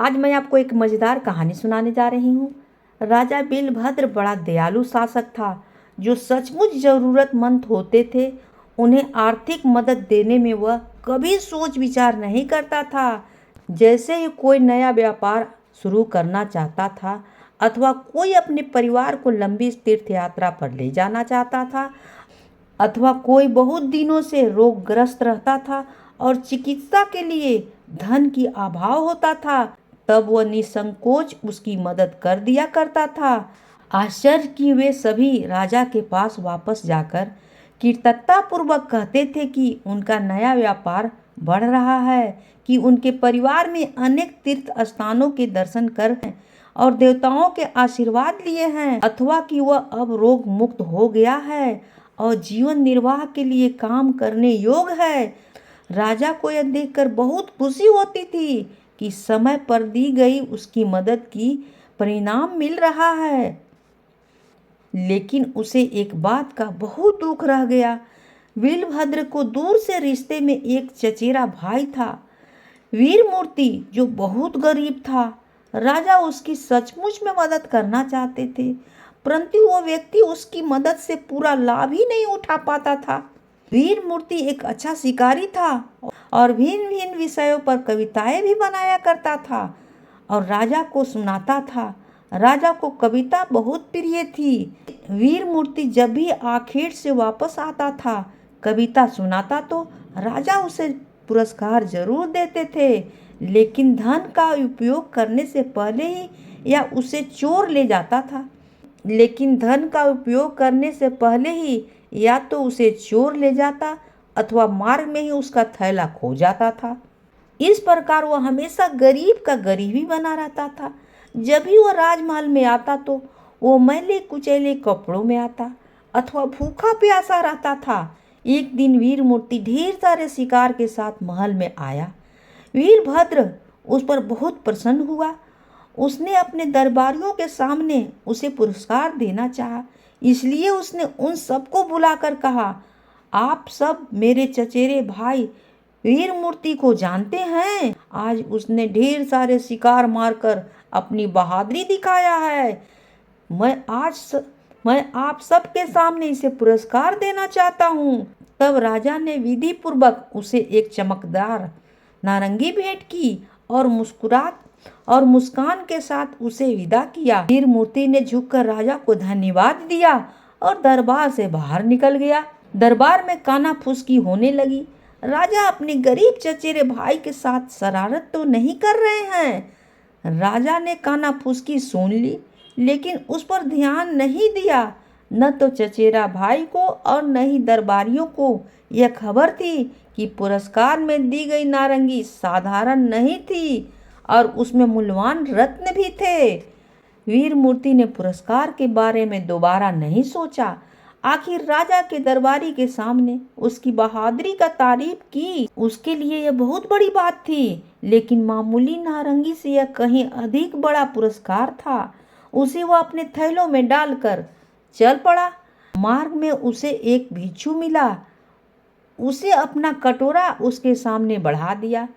आज मैं आपको एक मज़ेदार कहानी सुनाने जा रही हूँ। राजा बिलभद्र बड़ा दयालु शासक था, जो सचमुच ज़रूरतमंद होते थे उन्हें आर्थिक मदद देने में वह कभी सोच विचार नहीं करता था। जैसे ही कोई नया व्यापार शुरू करना चाहता था अथवा कोई अपने परिवार को लंबी तीर्थ यात्रा पर ले जाना चाहता था अथवा कोई बहुत दिनों से रोगग्रस्त रहता था और चिकित्सा के लिए धन की अभाव होता था, तब वह निसंकोच उसकी मदद कर दिया करता था। आश्चर्य कि वे सभी राजा के पास वापस जाकर कृतज्ञतापूर्वक कहते थे कि उनका नया व्यापार बढ़ रहा है, कि उनके परिवार में अनेक तीर्थ स्थानों के दर्शन कर और देवताओं के आशीर्वाद लिए हैं, अथवा कि वह अब रोग मुक्त हो गया है और जीवन निर्वाह के लिए काम करने योग्य है। राजा को यह देखकर बहुत खुशी होती थी कि समय पर दी गई उसकी मदद की परिणाम मिल रहा है। लेकिन उसे एक बात का बहुत दुख रह गया। वीरभद्र को दूर से रिश्ते में एक चचेरा भाई था, वीरमूर्ति, जो बहुत गरीब था। राजा उसकी सचमुच में मदद करना चाहते थे, परंतु वो व्यक्ति उसकी मदद से पूरा लाभ ही नहीं उठा पाता था। वीरमूर्ति एक अच्छा शिकारी था और भिन्न भिन्न विषयों पर कविताएं भी बनाया करता था और राजा को सुनाता था। राजा को कविता बहुत प्रिय थी। वीरमूर्ति जब भी आखेट से वापस आता था, कविता सुनाता, तो राजा उसे पुरस्कार जरूर देते थे, लेकिन धन का उपयोग करने से पहले ही या उसे चोर ले जाता था। या तो उसे चोर ले जाता अथवा मार्ग में ही उसका थैला खो जाता था। इस प्रकार वह हमेशा गरीब का गरीब ही बना रहता था। जब भी वह राजमहल में आता तो वो मैले कुचैले कपड़ों में आता अथवा भूखा प्यासा रहता था। एक दिन वीरमूर्ति ढेर सारे शिकार के साथ महल में आया। वीरभद्र उस पर बहुत प्रसन्न हुआ। उसने अपने दरबारियों के सामने उसे पुरस्कार देना चाहा, इसलिए उसने उन सबको बुलाकर कहा, आप सब मेरे चचेरे भाई वीरमूर्ति को जानते हैं। आज उसने ढेर सारे शिकार मारकर अपनी बहादुरी दिखाया है। मैं आप सबके सामने इसे पुरस्कार देना चाहता हूँ। तब राजा ने विधि पूर्वक उसे एक चमकदार नारंगी भेंट की और मुस्कान के साथ उसे विदा किया। वीरमूर्ति ने झुककर राजा को धन्यवाद दिया और दरबार से बाहर निकल गया। दरबार में कानाफूसी होने लगी। राजा अपने गरीब चचेरे भाई के साथ शरारत तो नहीं कर रहे हैं। राजा ने कानाफूसी सुन ली, लेकिन उस पर ध्यान नहीं दिया। न तो चचेरा भाई को और न ही दरबारियों को यह खबर थी कि पुरस्कार में दी गई नारंगी साधारण नहीं थी और उसमें मूल्यवान रत्न भी थे। वीरमूर्ति ने पुरस्कार के बारे में दोबारा नहीं सोचा। आखिर राजा के दरबारी के सामने उसकी बहादुरी का तारीफ की। उसके लिए यह बहुत बड़ी बात थी, लेकिन मामूली नारंगी से यह कहीं अधिक बड़ा पुरस्कार था। उसे वह अपने थैलों में डालकर चल पड़ा। मार्ग में उसे एक भिक्षु मिला। उसे अपना कटोरा उसके सामने बढ़ा दिया।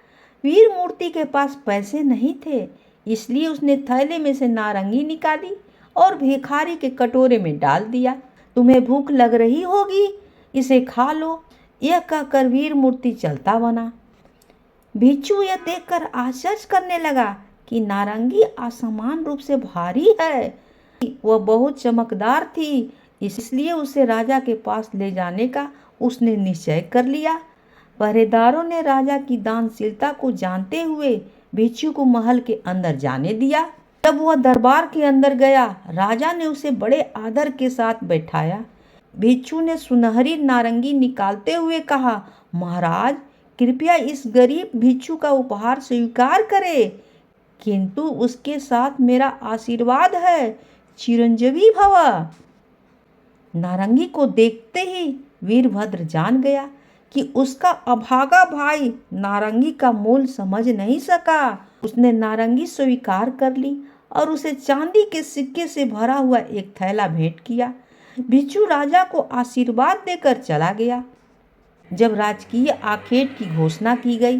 वीरमूर्ति के पास पैसे नहीं थे, इसलिए उसने थैले में से नारंगी निकाली और भिखारी के कटोरे में डाल दिया। तुम्हें भूख लग रही होगी, इसे खा लो, यह कहकर वीरमूर्ति चलता बना। भिक्षु यह देखकर आश्चर्य करने लगा कि नारंगी असमान रूप से भारी है। वह बहुत चमकदार थी, इसलिए उसे राजा के पास ले जाने का उसने निश्चय कर लिया। पहरेदारों ने राजा की दानशीलता को जानते हुए भिक्षु को महल के अंदर जाने दिया। जब वह दरबार के अंदर गया, राजा ने उसे बड़े आदर के साथ बैठाया। भिक्षु ने सुनहरी नारंगी निकालते हुए कहा, महाराज, कृपया इस गरीब भिक्षु का उपहार स्वीकार करें, किंतु उसके साथ मेरा आशीर्वाद है, चिरंजीवी भव। नारंगी को देखते ही वीरभद्र जान गया कि उसका अभागा भाई नारंगी का मूल समझ नहीं सका। उसने नारंगी स्वीकार कर ली और उसे चांदी के सिक्के से भरा हुआ एक थैला भेंट किया। भिक्षु राजा को आशीर्वाद देकर चला गया। जब राजकीय आखेट की घोषणा की गई,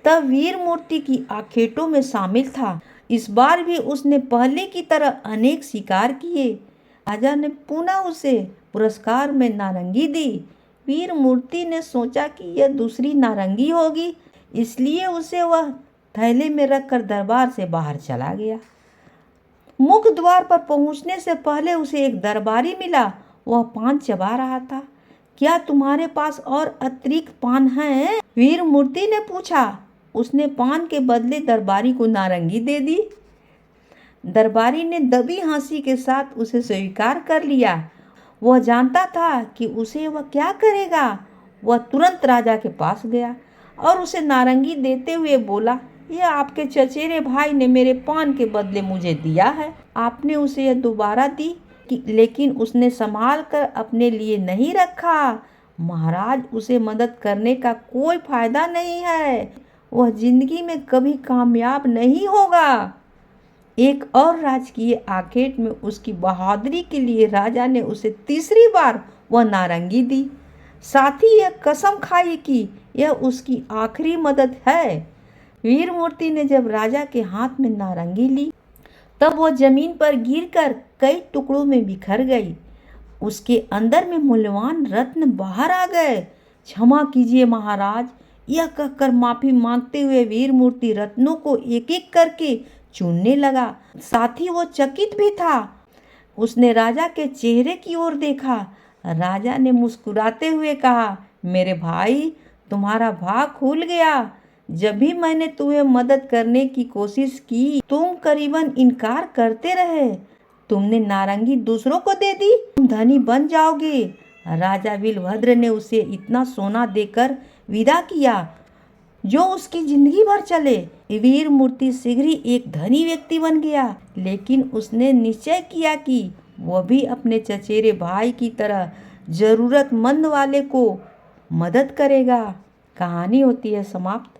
तब वीर मूर्ति की आखेटों में शामिल था। इस बार भी उसने पहले की तरह अनेक शिकार किए। राजा ने पुनः उसे पुरस्कार में नारंगी दी। वीर मूर्ति ने सोचा कि यह दूसरी नारंगी होगी, इसलिए उसे वह थैले में रखकर दरबार से बाहर चला गया। मुख्य द्वार पर पहुंचने से पहले उसे एक दरबारी मिला। वह पान चबा रहा था। क्या तुम्हारे पास और अतिरिक्त पान है? वीर मूर्ति ने पूछा। उसने पान के बदले दरबारी को नारंगी दे दी। दरबारी ने दबी हंसी के साथ उसे स्वीकार कर लिया। वह जानता था कि उसे वह क्या करेगा। वह तुरंत राजा के पास गया और उसे नारंगी देते हुए बोला, यह आपके चचेरे भाई ने मेरे पान के बदले मुझे दिया है। आपने उसे यह दोबारा दी लेकिन उसने संभाल कर अपने लिए नहीं रखा। महाराज, उसे मदद करने का कोई फायदा नहीं है। वह जिंदगी में कभी कामयाब नहीं होगा। एक और राजकीय आखेट में उसकी बहादुरी के लिए राजा ने उसे तीसरी बार वह नारंगी दी। साथ ही यह कसम खाई कि यह उसकी आखिरी मदद है। वीर मूर्ति ने जब राजा के हाथ में नारंगी ली तब वह जमीन पर गिरकर कई टुकड़ों में बिखर गई। उसके अंदर में मूल्यवान रत्न बाहर आ गए। क्षमा कीजिए महाराज, यह कहकर माफी मांगते हुए वीर मूर्ति रत्नों को एक एक करके चुनने लगा। साथ ही वो चकित भी था। उसने राजा के चेहरे की ओर देखा। राजा ने मुस्कुराते हुए कहा, मेरे भाई, तुम्हारा भाग खुल गया। जब भी मैंने तुम्हें मदद करने की कोशिश की तुम करीबन इनकार करते रहे। तुमने नारंगी दूसरों को दे दी, तुम धनी बन जाओगे। राजा वीरभद्र ने उसे इतना सोना देकर विदा किया जो उसकी जिंदगी भर चले। वीर मूर्ति शीघ्र ही एक धनी व्यक्ति बन गया, लेकिन उसने निश्चय किया कि वह भी अपने चचेरे भाई की तरह जरूरतमंद वाले को मदद करेगा। कहानी होती है समाप्त।